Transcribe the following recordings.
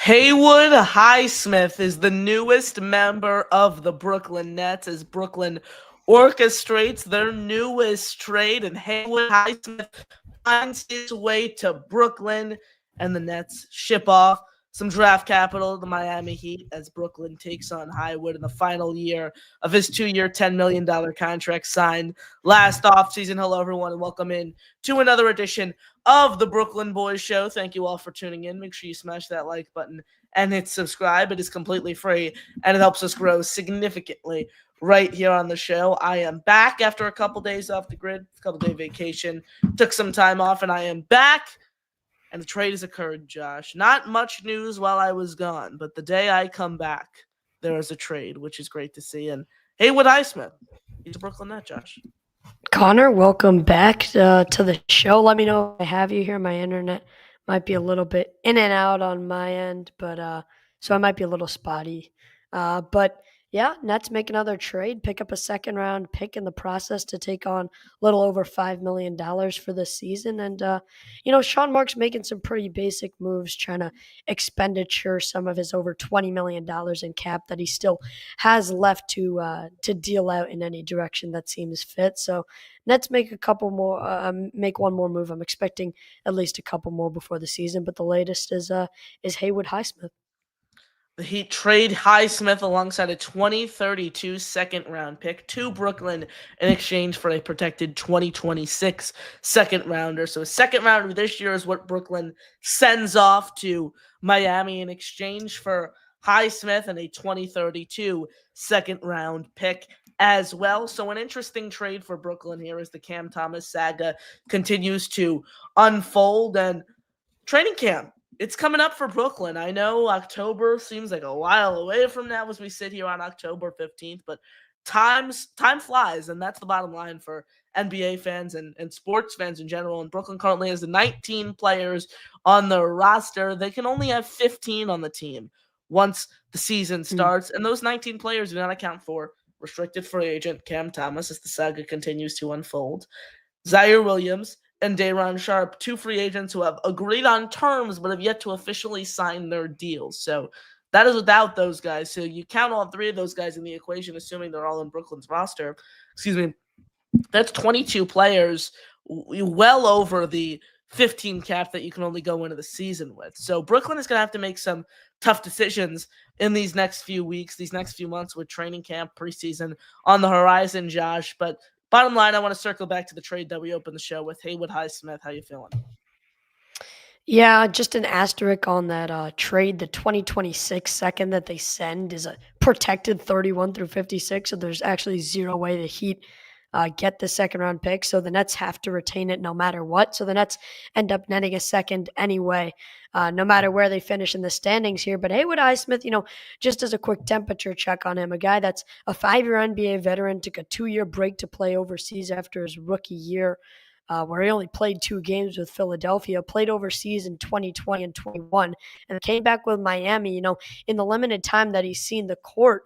Haywood Highsmith is the newest member of the Brooklyn Nets as Brooklyn orchestrates their newest trade, and Haywood Highsmith finds his way to Brooklyn, and the Nets ship off some draft capital to the Miami Heat as Brooklyn takes on Highwood in the final year of his 2-year, $10 million contract signed last offseason. Hello, everyone, and welcome in to another edition of the Brooklyn Boys Show. Thank you all for tuning in. Make sure you smash that like button and hit subscribe. It is completely free, and it helps us grow significantly right here on the show. I am back after a couple days off the grid, a couple day vacation, took some time off, and I am back. And the trade has occurred, Josh. Not much news while I was gone, but the day I come back, there is a trade, which is great to see. And Haywood Highsmith, he's a Brooklyn Net, Josh. Connor, welcome back to the show. Let me know if I have you here. My internet might be a little bit in and out on my end, but so I might be a little spotty. But yeah, Nets make another trade, pick up a second round pick in the process to take on a little over $5 million for this season. And, Sean Mark's making some pretty basic moves, trying to expenditure some of his over $20 million in cap that he still has left to deal out in any direction that seems fit. So Nets make a couple more, make one more move. I'm expecting at least a couple more before the season, but the latest is Haywood Highsmith. The Heat trade Highsmith alongside a 2032 second-round pick to Brooklyn in exchange for a protected 2026 second-rounder. So a second-rounder this year is what Brooklyn sends off to Miami in exchange for Highsmith and a 2032 second-round pick as well. So an interesting trade for Brooklyn here as the Cam Thomas saga continues to unfold, and training camp, it's coming up for Brooklyn. I know October seems like a while away from now as we sit here on October 15th, but time flies, and that's the bottom line for NBA fans and sports fans in general. And Brooklyn currently has 19 players on the roster. They can only have 15 on the team once the season starts, and those 19 players do not account for restricted free agent Cam Thomas as the saga continues to unfold, Zaire Williams, and Day'Ron Sharpe, two free agents who have agreed on terms but have yet to officially sign their deals. So that is without those guys. So you count all three of those guys in the equation, assuming they're all in Brooklyn's roster. Excuse me. That's 22 players, well over the 15 cap that you can only go into the season with. So Brooklyn is going to have to make some tough decisions in these next few weeks, these next few months with training camp, preseason on the horizon, Josh. But bottom line, I want to circle back to the trade that we opened the show with. Haywood Highsmith, how you feeling? Yeah, just an asterisk on that trade. The 2026 second that they send is a protected 31 through 56, so there's actually zero way the Heat get the second round pick. So the Nets have to retain it no matter what. So the Nets end up netting a second anyway, no matter where they finish in the standings here. But Haywood Highsmith, just as a quick temperature check on him, a guy that's a 5-year NBA veteran, took a 2-year break to play overseas after his rookie year, where he only played 2 games with Philadelphia, played overseas in 2020 and 21, and came back with Miami. In the limited time that he's seen the court,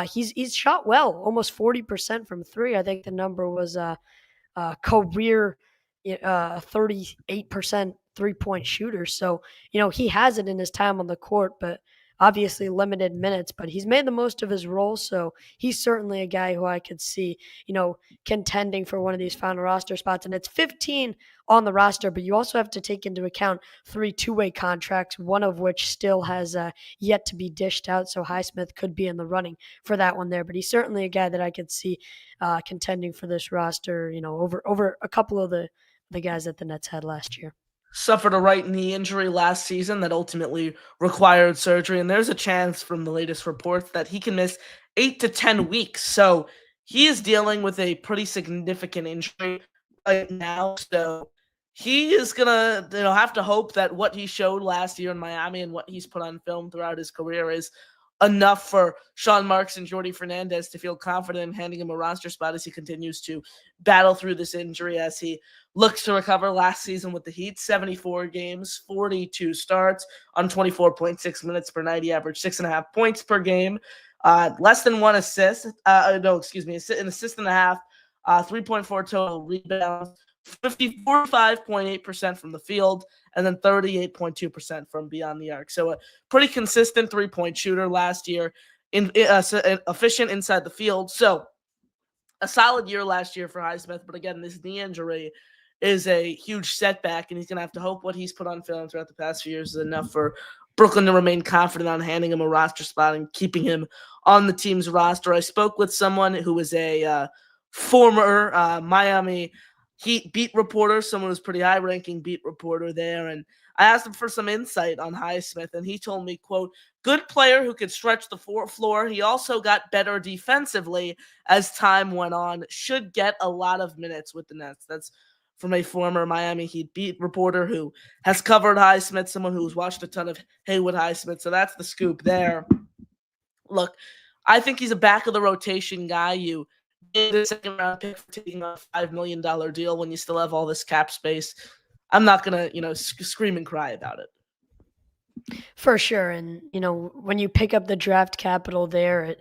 he's shot well, almost 40% from three. I think the number was career 38% three-point shooter. So, he has it in his time on the court, but obviously limited minutes, but he's made the most of his role. So he's certainly a guy who I could see, contending for one of these final roster spots. And it's 15 on the roster, but you also have to take into account 3 two-way contracts, one of which still has yet to be dished out. So Highsmith could be in the running for that one there, but he's certainly a guy that I could see contending for this roster, over a couple of the guys that the Nets had last year. Suffered a right knee injury last season that ultimately required surgery, and there's a chance from the latest reports that he can miss 8 to 10 weeks. So he is dealing with a pretty significant injury right now. So he is gonna, have to hope that what he showed last year in Miami and what he's put on film throughout his career is enough for Sean Marks and Jordi Fernandez to feel confident in handing him a roster spot as he continues to battle through this injury as he looks to recover. Last season with the Heat, 74 games, 42 starts on 24.6 minutes per night. He averaged 6.5 points per game, less than 1 assist. An assist and a half, 3.4 total rebounds, 45.8% from the field, and then 38.2% from beyond the arc. So a pretty consistent three-point shooter last year, efficient inside the field. So a solid year last year for Highsmith, but again, this knee injury is a huge setback, and he's going to have to hope what he's put on film throughout the past few years is enough for Brooklyn to remain confident on handing him a roster spot and keeping him on the team's roster. I spoke with someone who was a former Miami Heat beat reporter, someone who's pretty high-ranking beat reporter there, and I asked him for some insight on Highsmith, and he told me, quote, good player who could stretch the floor. He also got better defensively as time went on. Should get a lot of minutes with the Nets. That's from a former Miami Heat beat reporter who has covered Highsmith, someone who's watched a ton of Haywood Highsmith. So that's the scoop there. Look, I think he's a back of the rotation guy. You get a second round pick for taking a $5 million deal when you still have all this cap space. I'm not going to, scream and cry about it. For sure. And, when you pick up the draft capital there,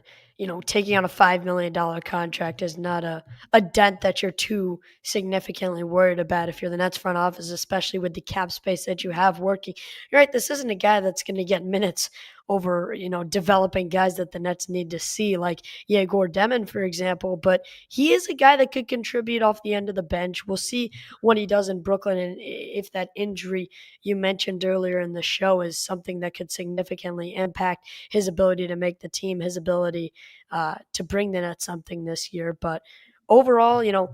taking on a $5 million contract is not a dent that you're too significantly worried about if you're the Nets front office, especially with the cap space that you have working. You're right. This isn't a guy that's going to get minutes over, developing guys that the Nets need to see, like Yegor Demon, for example. But he is a guy that could contribute off the end of the bench. We'll see what he does in Brooklyn, and if that injury you mentioned earlier in the show is something that could significantly impact his ability to make the team, his ability to bring the Nets something this year. But overall,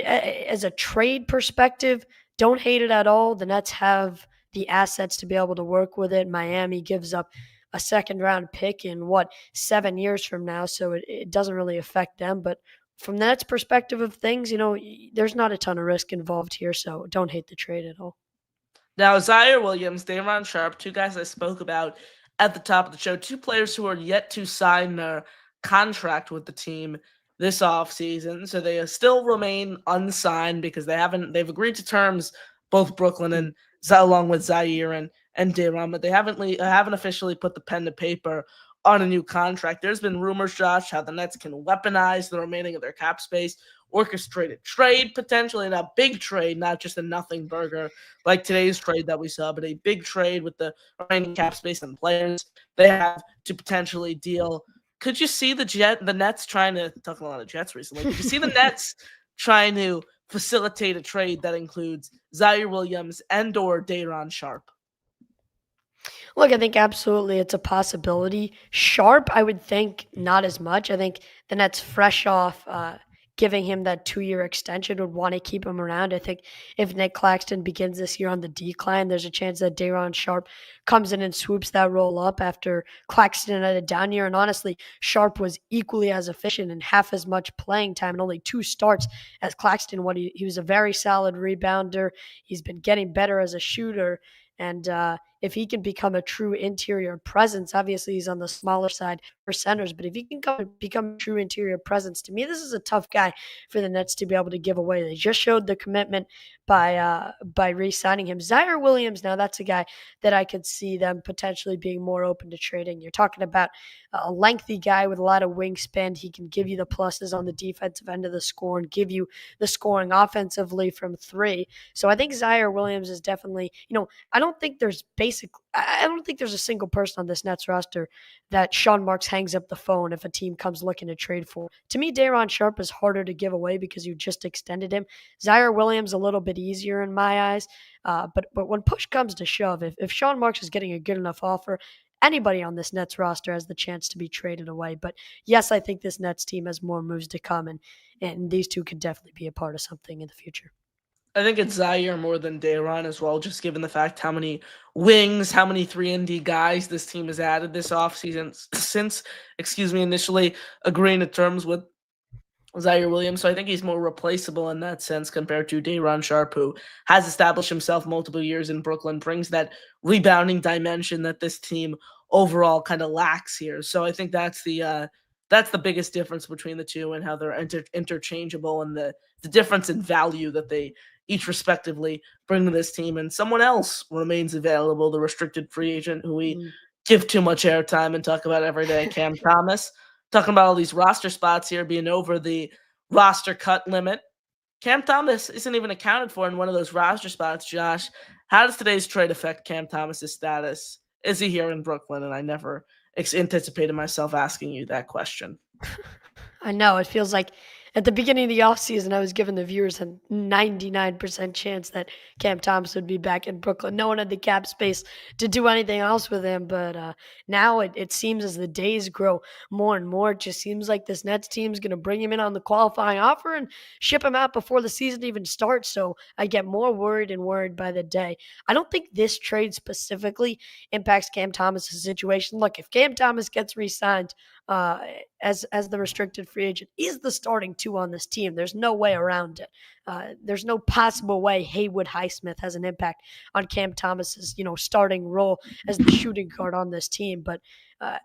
as a trade perspective, don't hate it at all. The Nets have the assets to be able to work with it. Miami gives up a second round pick in 7 years from now, so it doesn't really affect them. But from the Nets perspective of things, there's not a ton of risk involved here, so don't hate the trade at all. Now, Zaire Williams, Daron Sharp, two guys I spoke about at the top of the show, two players who are yet to sign their contract with the team this offseason. So they still remain unsigned because they've agreed to terms, both Brooklyn and along with Zaire and Daron, but they haven't officially put the pen to paper on a new contract. There's been rumors, Josh, how the Nets can weaponize the remaining of their cap space, orchestrate a trade potentially, and a big trade, not just a nothing burger like today's trade that we saw, but a big trade with the remaining cap space and players they have to potentially deal. Could you see the Nets trying to talk a lot of Jets recently? Could you see the Nets trying to facilitate a trade that includes Zaire Williams and or Daron Sharp? Look, I think absolutely it's a possibility. Sharp, I would think not as much. I think the Nets fresh off giving him that 2-year extension would want to keep him around. I think if Nick Claxton begins this year on the decline, there's a chance that Daron Sharp comes in and swoops that role up after Claxton had a down year. And honestly, Sharp was equally as efficient and half as much playing time and only 2 starts as Claxton. He was a very solid rebounder. He's been getting better as a shooter. And if he can become a true interior presence, obviously he's on the smaller side for centers, but if he can become a true interior presence, to me, this is a tough guy for the Nets to be able to give away. They just showed the commitment by re-signing him. Zaire Williams, now that's a guy that I could see them potentially being more open to trading. You're talking about a lengthy guy with a lot of wingspan. He can give you the pluses on the defensive end of the score and give you the scoring offensively from 3. So I think Zaire Williams is definitely, I don't think there's a single person on this Nets roster that Sean Marks hangs up the phone if a team comes looking to trade for. To me, Daron Sharp is harder to give away because you just extended him. Zaire Williams a little bit easier in my eyes. But when push comes to shove, if Sean Marks is getting a good enough offer, anybody on this Nets roster has the chance to be traded away. But yes, I think this Nets team has more moves to come, and these two could definitely be a part of something in the future. I think it's Zaire more than Daron as well, just given the fact how many wings, how many 3-and-D guys this team has added this offseason since, initially agreeing to terms with Zaire Williams. So I think he's more replaceable in that sense compared to Daron Sharp, who has established himself multiple years in Brooklyn, brings that rebounding dimension that this team overall kind of lacks here. So I think that's the biggest difference between the two and how they're interchangeable, and the difference in value that they each respectively bring to this team. And someone else remains available, the restricted free agent who we give too much airtime and talk about every day, Cam Thomas. Talking about all these roster spots here being over the roster cut limit. Cam Thomas isn't even accounted for in one of those roster spots, Josh. How does today's trade affect Cam Thomas's status? Is he here in Brooklyn? And I never anticipated myself asking you that question. I know. It feels like at the beginning of the offseason, I was giving the viewers a 99% chance that Cam Thomas would be back in Brooklyn. No one had the cap space to do anything else with him. But now it seems as the days grow more and more, it just seems like this Nets team is going to bring him in on the qualifying offer and ship him out before the season even starts. So I get more worried and worried by the day. I don't think this trade specifically impacts Cam Thomas's situation. Look, if Cam Thomas gets re signed, uh, as the restricted free agent, is the starting two on this team. There's no way around it. There's no possible way Haywood Highsmith has an impact on Cam Thomas's starting role as the shooting guard on this team. But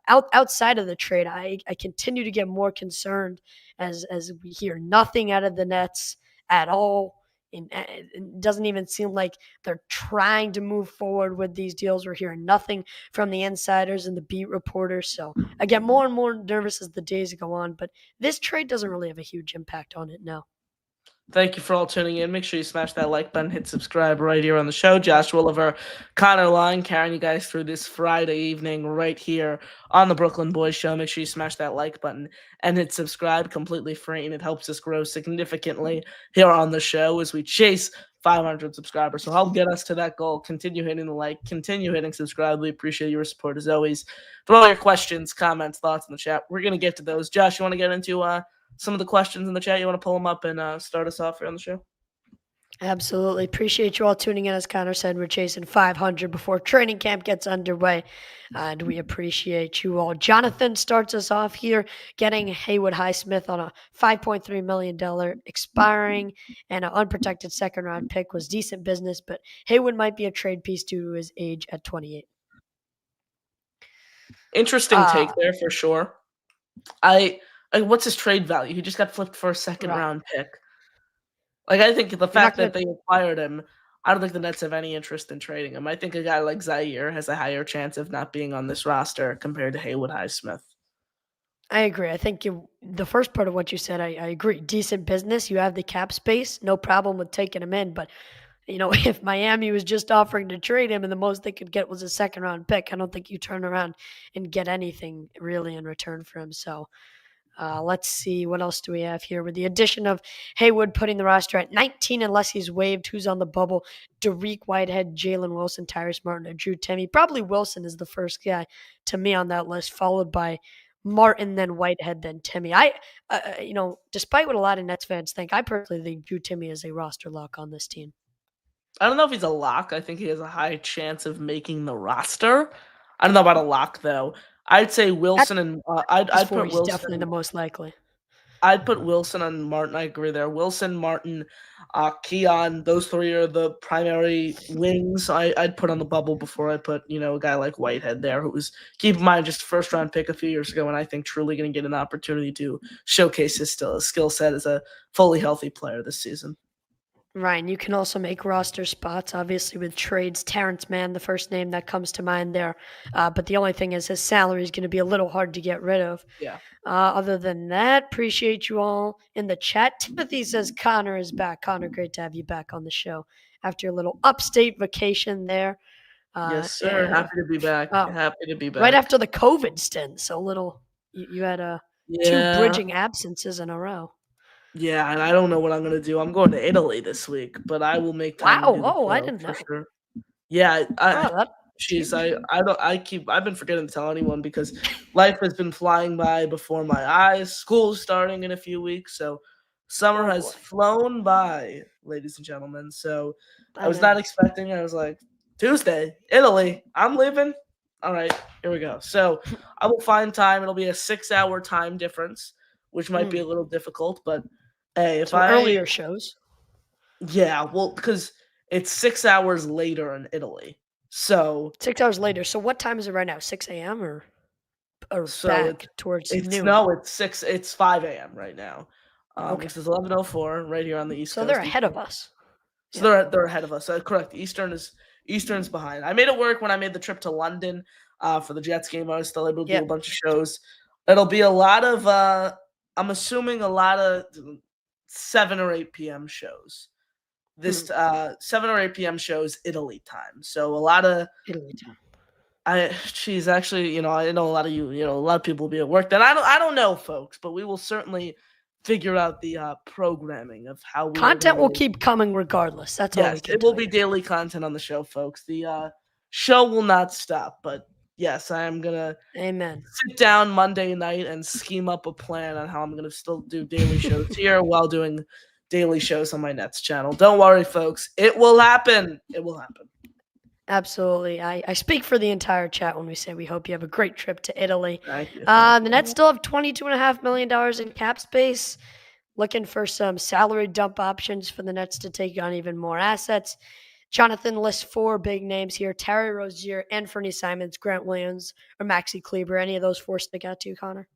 outside of the trade, I continue to get more concerned as we hear nothing out of the Nets at all. It doesn't even seem like they're trying to move forward with these deals. We're hearing nothing from the insiders and the beat reporters. So I get more and more nervous as the days go on. But this trade doesn't really have a huge impact on it now. Thank you for all tuning in. Make sure you smash that like button, hit subscribe right here on the show. Josh Woolever, Connor Line, carrying you guys through this Friday evening right here on the Brooklyn Boys Show. Make sure you smash that like button and hit subscribe, completely free, and it helps us grow significantly here on the show as we chase 500 subscribers. So help get us to that goal. Continue hitting the like, continue hitting subscribe. We appreciate your support as always. Throw all your questions, comments, thoughts in the chat. We're going to get to those. Josh, you want to get into some of the questions in the chat? You want to pull them up and start us off here on the show? Absolutely. Appreciate you all tuning in. As Connor said, we're chasing 500 before training camp gets underway, and we appreciate you all. Jonathan starts us off here, getting Haywood Highsmith on a $5.3 million expiring and an unprotected second-round pick was decent business, but Haywood might be a trade piece due to his age at 28. Interesting take there for sure. What's his trade value? He just got flipped for a second-round pick. Like, I think the fact that they acquired him, I don't think the Nets have any interest in trading him. I think a guy like Zaire has a higher chance of not being on this roster compared to Haywood Highsmith. I agree. I think the first part of what you said, I agree. Decent business. You have the cap space. No problem with taking him in. But, if Miami was just offering to trade him and the most they could get was a second-round pick, I don't think you turn around and get anything really in return for him. So, let's see. What else do we have here? With the addition of Haywood putting the roster at 19 unless he's waived. Who's on the bubble? Dariq Whitehead, Jalen Wilson, Tyrese Martin, or Drew Timme. Probably Wilson is the first guy to me on that list, followed by Martin, then Whitehead, then Timme. Despite what a lot of Nets fans think, I personally think Drew Timme is a roster lock on this team. I don't know if he's a lock. I think he has a high chance of making the roster. I don't know about a lock, though. I'd say Wilson and I'd put Wilson. Definitely the most likely. I'd put Wilson and Martin. I agree there. Wilson, Martin, Keon. Those three are the primary wings. I'd put on the bubble before I put a guy like Whitehead there, who was, keep in mind, just a first round pick a few years ago, and I think truly going to get an opportunity to showcase his skill set as a fully healthy player this season. Ryan, you can also make roster spots, obviously, with trades. Terrence Mann, the first name that comes to mind there. But the only thing is his salary is going to be a little hard to get rid of. Yeah. Other than that, appreciate you all in the chat. Timothy says Connor is back. Connor, great to have you back on the show after your little upstate vacation there. Yes, sir. Happy to be back. Happy to be back. Right after the COVID stint. So you had two bridging absences in a row. Yeah, and I don't know what I'm going to do. I'm going to Italy this week, but I will make time to do the show, I didn't know. sure. Yeah, I've been forgetting to tell anyone because life has been flying by before my eyes. School's starting in a few weeks, so summer has flown by, ladies and gentlemen. So I was not expecting. I was like, Tuesday, Italy, I'm leaving. All right, here we go. So I will find time. It'll be a 6-hour time difference, which might be a little difficult, but hey, earlier shows. Yeah, well, because it's 6 hours later in Italy. So 6 hours later. So what time is it right now? 6 a.m. or so back towards noon? No, it's 5 a.m. right now. This is 11:04 right here on the East Coast. So they're ahead of us. So they're ahead of us. Correct. Eastern's behind. I made it work when I made the trip to London for the Jets game. I was still able to do a bunch of shows. It'll be a lot of I'm assuming a lot of 7 or 8 p.m. shows. this 7 or 8 p.m. shows Italy time. So a lot of Italy time. actually, I know a lot of a lot of people will be at work. Then I don't know, folks, but we will certainly figure out the programming of how we are Content going will to. keep coming regardless. That's all we Yes, can it will tell be you. daily content on the show, folks. The show will not stop, but yes, I am gonna Amen. sit down Monday night and scheme up a plan on how I'm gonna still do daily shows here while doing daily shows on my Nets channel. Don't worry, folks. It will happen. It will happen. Absolutely. I speak for the entire chat when we say we hope you have a great trip to Italy. Thank you. The Nets still have $22.5 million in cap space. Looking for some salary dump options for the Nets to take on even more assets. Jonathan lists 4 big names here: Terry Rozier, Anthony Simons, Grant Williams, or Maxi Kleber. Any of those 4 stick out to you, Connor?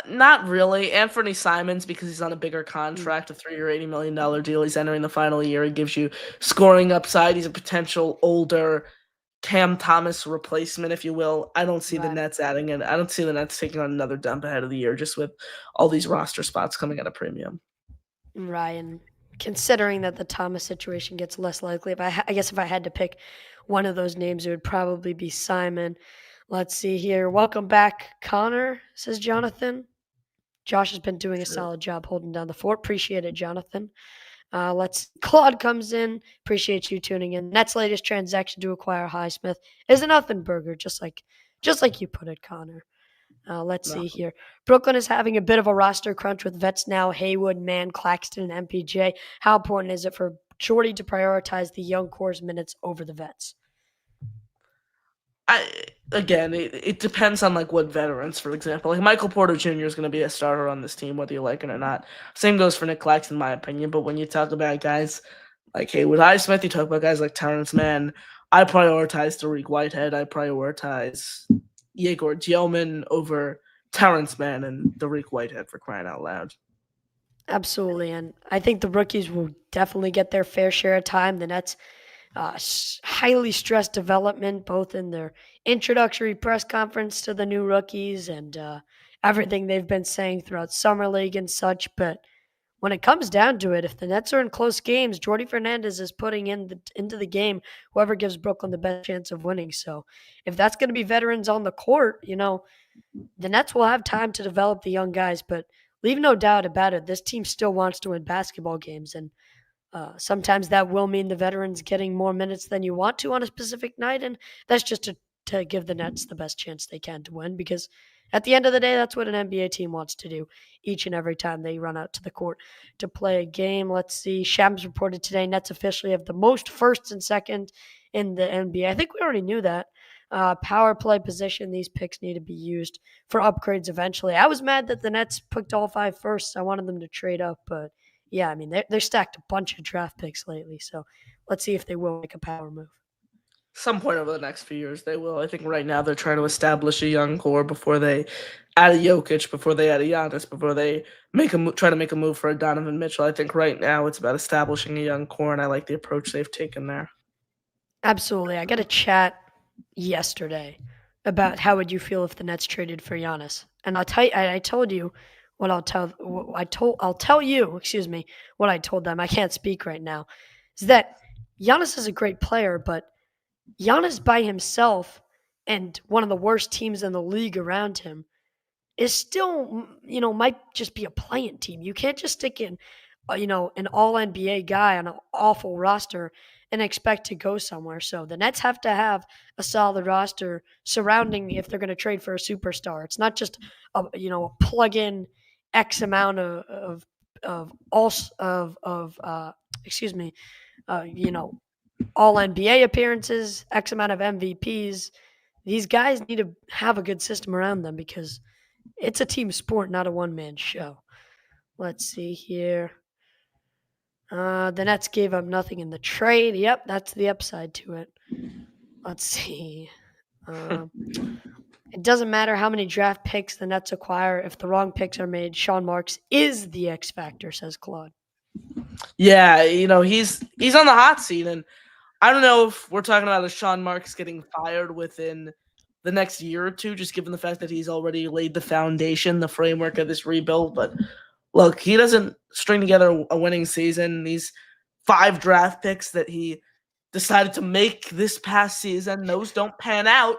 Not really. Anthony Simons, because he's on a bigger contract, a 3-year, $80 million deal. He's entering the final year. He gives you scoring upside. He's a potential older Cam Thomas replacement, if you will. I don't see the Right. Nets adding it. I don't see the Nets taking on another dump ahead of the year, just with all these roster spots coming at a premium. Ryan, considering that the Thomas situation gets less likely, I guess if I had to pick one of those names, it would probably be Simon. Let's see here. Welcome back, Connor, says Jonathan. Josh has been doing a solid job holding down the fort. Appreciate it, Jonathan. Claude comes in. Appreciate you tuning in. Nets' latest transaction to acquire Highsmith is a nothing burger, just like you put it, Connor. Let's see here. Brooklyn is having a bit of a roster crunch with vets now: Haywood, Mann, Claxton, and MPJ. How important is it for Jordy to prioritize the young core's minutes over the vets? It depends on what veterans, for example. Like Michael Porter Jr. is going to be a starter on this team, whether you like it or not. Same goes for Nick Claxton, in my opinion. But when you talk about guys like Haywood Highsmith, you talk about guys like Terrence Mann. I prioritize Tariq Whitehead. I prioritize Yegor Dioman over Terrence Mann and Tariq Whitehead, for crying out loud. Absolutely, and I think the rookies will definitely get their fair share of time. The Nets highly stressed development, both in their introductory press conference to the new rookies and everything they've been saying throughout Summer League and such. But when it comes down to it, if the Nets are in close games, Jordy Fernandez is putting into the game whoever gives Brooklyn the best chance of winning. So if that's going to be veterans on the court, the Nets will have time to develop the young guys. But leave no doubt about it, this team still wants to win basketball games. And sometimes that will mean the veterans getting more minutes than you want to on a specific night, and that's just to give the Nets the best chance they can to win, because at the end of the day, that's what an NBA team wants to do each and every time they run out to the court to play a game. Let's see. Shams reported today Nets officially have the most firsts and second in the NBA. I think we already knew that. Power play position, these picks need to be used for upgrades eventually. I was mad that the Nets picked all 5 firsts. I wanted them to trade up, but yeah, I mean, they're stacked a bunch of draft picks lately, so let's see if they will make a power move. Some point over the next few years, they will. I think right now they're trying to establish a young core before they add a Jokic, before they add a Giannis, before they try to make a move for a Donovan Mitchell. I think right now it's about establishing a young core, and I like the approach they've taken there. Absolutely. I got a chat yesterday about how would you feel if the Nets traded for Giannis, and I'll tell you, I told you what I'll tell you, excuse me, what I told them. I can't speak right now. Is that Giannis is a great player, but Giannis by himself and one of the worst teams in the league around him is still, might just be a playing team. You can't just stick in, an all NBA guy on an awful roster and expect to go somewhere. So the Nets have to have a solid roster surrounding if they're going to trade for a superstar. It's not just a plug in X amount all NBA appearances, X amount of MVPs. These guys need to have a good system around them because it's a team sport, not a one-man show. Let's see here. The Nets gave up nothing in the trade. Yep, that's the upside to it. Let's see. It doesn't matter how many draft picks the Nets acquire. If the wrong picks are made, Sean Marks is the X factor, says Claude. Yeah, he's on the hot seat, and I don't know if we're talking about a Sean Marks getting fired within the next year or two, just given the fact that he's already laid the foundation, the framework of this rebuild. But look, he doesn't string together a winning season. He's 5 draft picks that he decided to make this past season. Those don't pan out.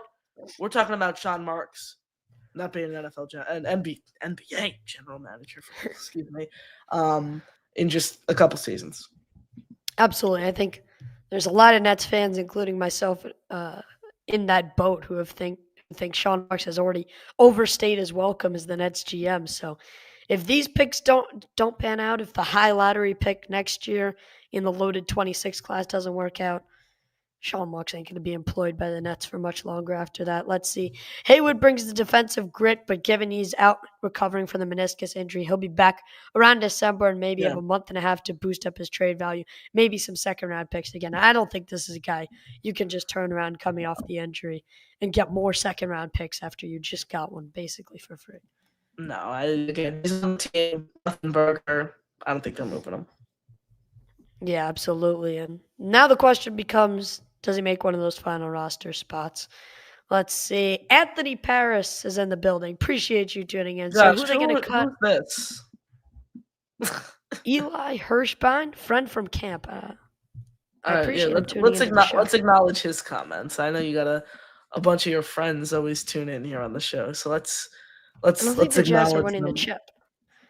We're talking about Sean Marks not being an NBA general manager, excuse me, in just a couple seasons. Absolutely. I think there's a lot of Nets fans, including myself, in that boat who think Sean Marks has already overstayed his welcome as the Nets GM. So if these picks don't pan out, if the high lottery pick next year in the loaded 26 class doesn't work out, Sean Marks ain't going to be employed by the Nets for much longer after that. Let's see. Haywood brings the defensive grit, but given he's out recovering from the meniscus injury, he'll be back around December and maybe have a month and a half to boost up his trade value, maybe some second-round picks again. I don't think this is a guy you can just turn around coming off the injury and get more second-round picks after you just got one basically for free. No, he's on the team, nothing burger. I don't think they're moving him. Yeah, absolutely. And now the question becomes, does he make one of those final roster spots? Let's see. Anthony Paris is in the building. Appreciate you tuning in. So who are they going to cut? Who's this? Eli Hirschbein, friend from camp. I appreciate him tuning let's into the show. Let's acknowledge his comments. I know you got a bunch of your friends always tune in here on the show, so let's I don't think the Jazz are winning them. the chip.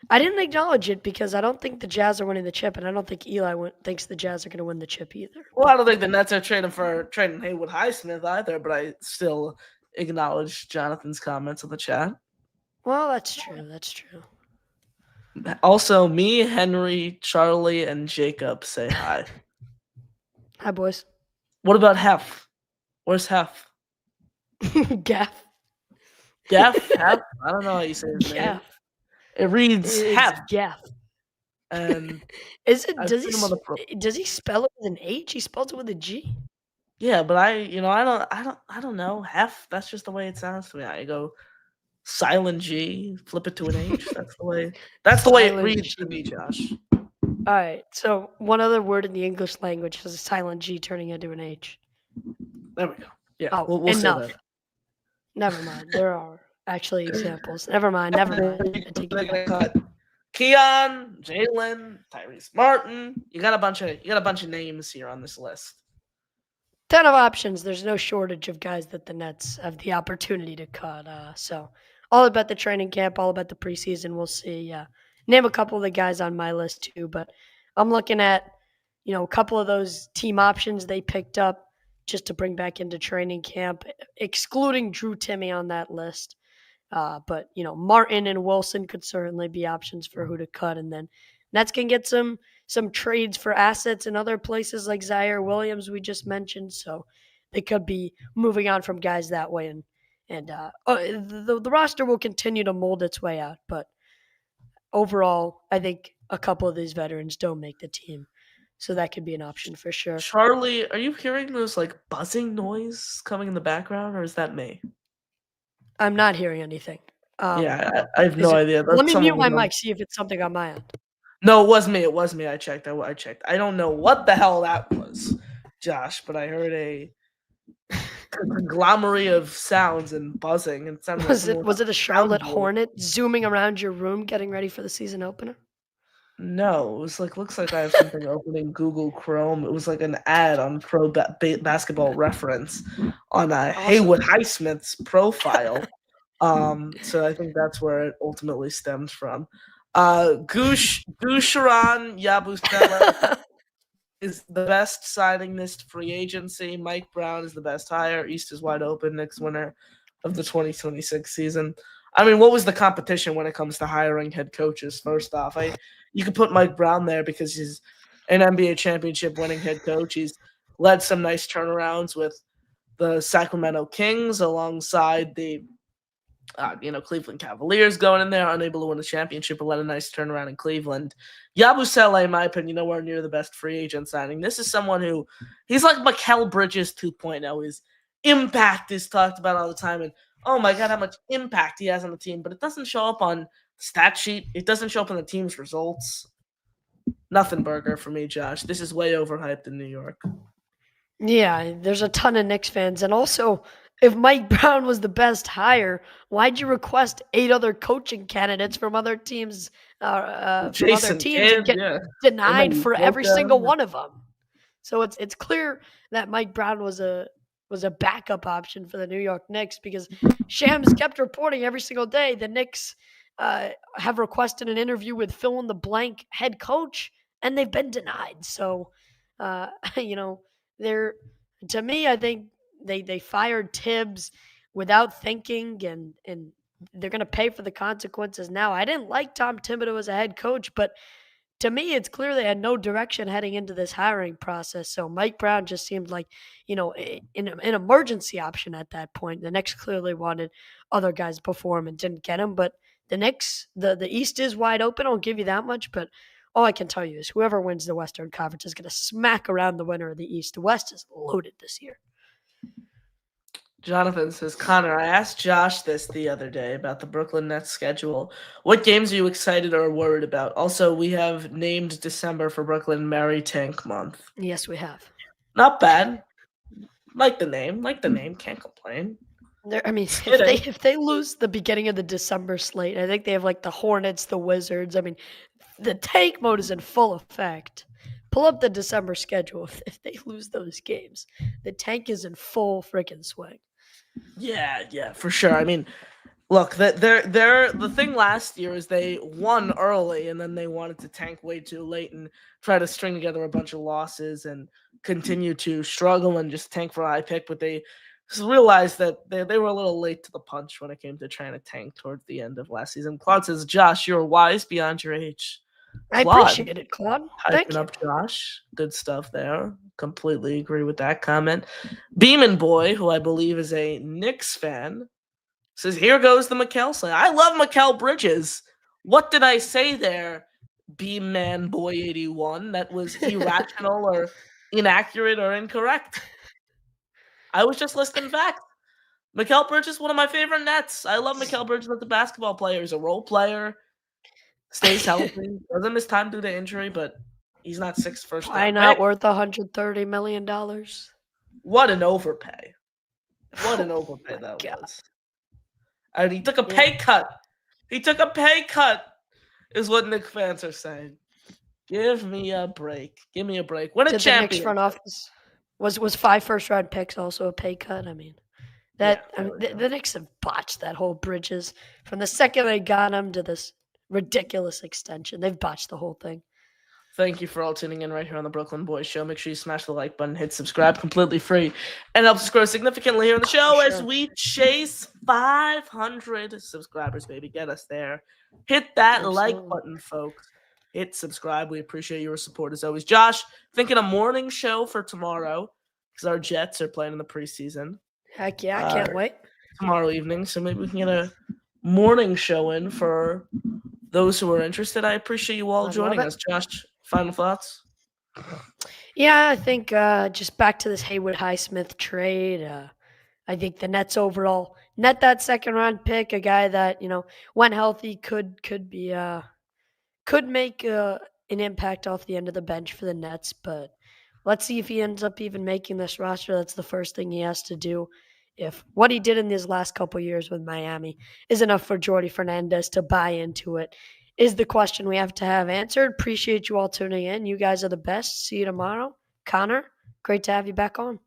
I didn't acknowledge it because I don't think the Jazz are winning the chip, and I don't think Eli thinks the Jazz are going to win the chip either. Well, I don't think the Nets are trading Haywood Highsmith either, but I still acknowledge Jonathan's comments in the chat. Well, that's true. That's true. Also, me, Henry, Charlie, and Jacob say hi. Hi, boys. What about Hef? Where's Hef? Gaff. Gaff? Hef? I don't know how you say his name. It reads Hef. Gaff. And is it? Does he spell it with an H? He spells it with a G. Yeah, but I don't know. Hef. That's just the way it sounds to me. I go silent G, flip it to an H. That's the way. That's the way it reads to me, Josh. All right. So one other word in the English language is a silent G turning into an H. There we go. Yeah. Oh, we'll say that. Never mind. There are actually examples. Never mind. They're cut Keon, Jalen, Tyrese Martin. You got a bunch of names here on this list. Ton of options. There's no shortage of guys that the Nets have the opportunity to cut. So all about the training camp, all about the preseason. We'll see. Name a couple of the guys on my list too, but I'm looking at, a couple of those team options they picked up just to bring back into training camp, excluding Drew Timmy on that list. But, Martin and Wilson could certainly be options for who to cut. And then Nets can get some trades for assets in other places like Zaire Williams we just mentioned. So they could be moving on from guys that way. And the roster will continue to mold its way out. But overall, I think a couple of these veterans don't make the team. So that could be an option for sure. Charlie, are you hearing those buzzing noise coming in the background, or is that me? I'm not hearing anything. Yeah, I have no idea. Let me mute my mic, see if it's something on my end. No, it was me. I checked. I checked. I don't know what the hell that was, Josh, but I heard a conglomerate of sounds and buzzing. And was it a Charlotte Hornet zooming around your room getting ready for the season opener? No, it was looks like I have something opening Google Chrome. It was an ad on Pro Basketball Reference on Haywood Highsmith's profile. So I think that's where it ultimately stems from. Gusharan Yabusele is the best signing this free agency. Mike Brown is the best hire. East is wide open. Next winner of the 2026 season. I mean, what was the competition when it comes to hiring head coaches? First off, you could put Mike Brown there because he's an NBA championship winning head coach. He's led some nice turnarounds with the Sacramento Kings alongside the Cleveland Cavaliers going in there, unable to win a championship, but led a nice turnaround in Cleveland. Yabusele, in my opinion, nowhere near the best free agent signing. This is someone who, he's like Mikal Bridges 2.0. His impact is talked about all the time, and oh my God, how much impact he has on the team, but it doesn't show up on the stat sheet. It doesn't show up in the team's results. Nothing burger for me, Josh. This is way overhyped in New York. Yeah, there's a ton of Knicks fans, and also if Mike Brown was the best hire, why'd you request 8 other coaching candidates from other Jason teams and Kidd, get yeah. denied Emily for every Boca. single one of them? So it's clear that Mike Brown was a backup option for the New York Knicks because Shams kept reporting every single day the Knicks have requested an interview with fill in the blank head coach and they've been denied. So, uh, you know, they're to me, I think they fired Tibbs without thinking, and they're going to pay for the consequences now. I didn't like Tom Thibodeau as a head coach, but to me, it's clear they had no direction heading into this hiring process. So Mike Brown just seemed like, an emergency option at that point. The Knicks clearly wanted other guys before him and didn't get him. But the Knicks, the East is wide open. I'll give you that much. But all I can tell you is whoever wins the Western Conference is going to smack around the winner of the East. The West is loaded this year. Jonathan says, Connor, I asked Josh this the other day about the Brooklyn Nets schedule. What games are you excited or worried about? Also, we have named December for Brooklyn Merry Tank Month. Yes, we have. Not bad. Like the name. Can't complain. I mean, if they lose the beginning of the December slate, I think they have like the Hornets, the Wizards. I mean, the tank mode is in full effect. Pull up the December schedule. If they lose those games, the tank is in full freaking swing. Yeah, for sure. I mean, look, the thing last year is they won early and then they wanted to tank way too late and try to string together a bunch of losses and continue to struggle and just tank for a high pick, but they just realized that they were a little late to the punch when it came to trying to tank towards the end of last season. Claude says, Josh, you're wise beyond your age. I Claude, appreciate it, Claude. Thank hyping you. up Josh. Good stuff there. Completely agree with that comment. Beeman Boy, who I believe is a Knicks fan, says, here goes the Mikal slang. I love Mikal Bridges. What did I say there, Beam-Man Boy 81? That was irrational or inaccurate or incorrect. I was just listing facts. Mikal Bridges is one of my favorite Nets. I love Mikal Bridges as a basketball player. He's a role player. Stays healthy. Doesn't miss time due to injury, but he's not sixth first Why round not pick. worth $130 million? What an overpay. What an overpay that was. And he took a pay cut. He took a pay cut, is what Knicks fans are saying. Give me a break. Give me a break. What a champion. The Knicks front office was 5 first-round picks also a pay cut? I mean, the Knicks have botched that whole Bridges from the second they got him to this ridiculous extension. They've botched the whole thing. Thank you for all tuning in right here on the Brooklyn Boys Show. Make sure you smash the like button, hit subscribe, completely free, and helps us grow significantly here on the show as we chase 500 subscribers, baby. Get us there. Hit that like button, folks. Hit subscribe. We appreciate your support as always. Josh, thinking a morning show for tomorrow because our Jets are playing in the preseason. Heck yeah, I can't wait. Tomorrow evening, so maybe we can get a morning show in for those who are interested. I appreciate you all joining us. Josh, final thoughts? Yeah, I think just back to this Haywood Highsmith trade. I think the Nets overall net that second round pick, a guy that when healthy could make an impact off the end of the bench for the Nets. But let's see if he ends up even making this roster. That's the first thing he has to do. If what he did in his last couple years with Miami is enough for Jordy Fernandez to buy into it, is the question we have to have answered. Appreciate you all tuning in. You guys are the best. See you tomorrow. Connor, great to have you back on.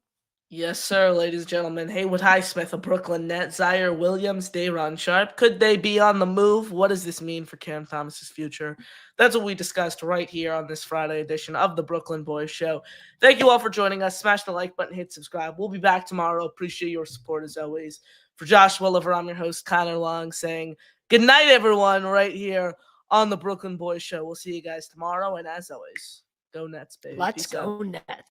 Yes, sir, ladies and gentlemen. Haywood Highsmith, a Brooklyn Net, Zaire Williams, Day'Ron Sharpe. Could they be on the move? What does this mean for Cam Thomas's future? That's what we discussed right here on this Friday edition of the Brooklyn Boys Show. Thank you all for joining us. Smash the like button, hit subscribe. We'll be back tomorrow. Appreciate your support as always. For Josh Woolever, I'm your host, Connor Long, saying good night, everyone, right here on the Brooklyn Boys Show. We'll see you guys tomorrow. And as always, go Nets, baby. Let's go Nets.